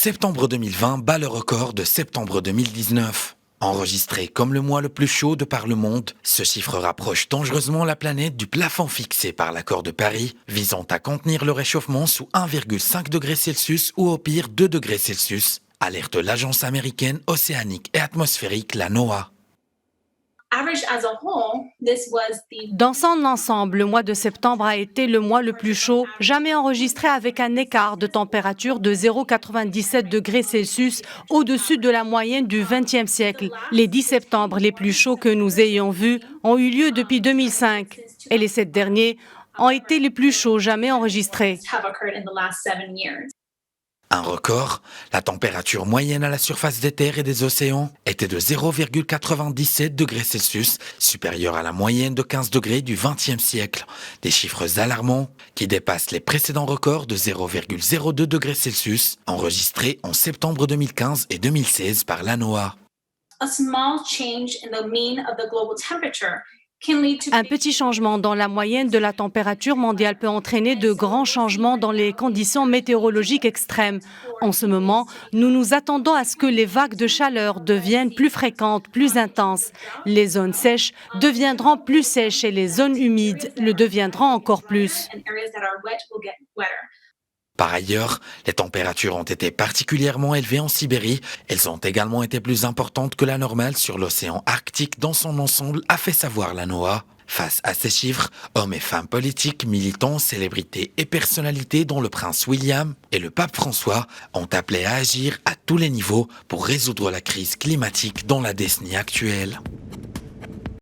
Septembre 2020 bat le record de septembre 2019. Enregistré comme le mois le plus chaud de par le monde, ce chiffre rapproche dangereusement la planète du plafond fixé par l'accord de Paris, visant à contenir le réchauffement sous 1,5 degré Celsius ou au pire 2 degrés Celsius, alerte l'agence américaine océanique et atmosphérique, la NOAA. Dans son ensemble, le mois de septembre a été le mois le plus chaud jamais enregistré, avec un écart de température de 0,97 degrés Celsius au-dessus de la moyenne du XXe siècle. Les 10 septembre les plus chauds que nous ayons vus ont eu lieu depuis 2005 et les 7 derniers ont été les plus chauds jamais enregistrés. Un record, la température moyenne à la surface des terres et des océans était de 0,97 degrés Celsius, supérieure à la moyenne de 15 degrés du XXe siècle. Des chiffres alarmants qui dépassent les précédents records de 0,02 degrés Celsius enregistrés en septembre 2015 et 2016 par la NOAA. Un petit changement dans la moyenne de la température mondiale peut entraîner de grands changements dans les conditions météorologiques extrêmes. En ce moment, nous nous attendons à ce que les vagues de chaleur deviennent plus fréquentes, plus intenses. Les zones sèches deviendront plus sèches et les zones humides le deviendront encore plus. Par ailleurs, les températures ont été particulièrement élevées en Sibérie. Elles ont également été plus importantes que la normale sur l'océan Arctique dans son ensemble, a fait savoir la NOAA. Face à ces chiffres, hommes et femmes politiques, militants, célébrités et personnalités dont le prince William et le pape François ont appelé à agir à tous les niveaux pour résoudre la crise climatique dans la décennie actuelle.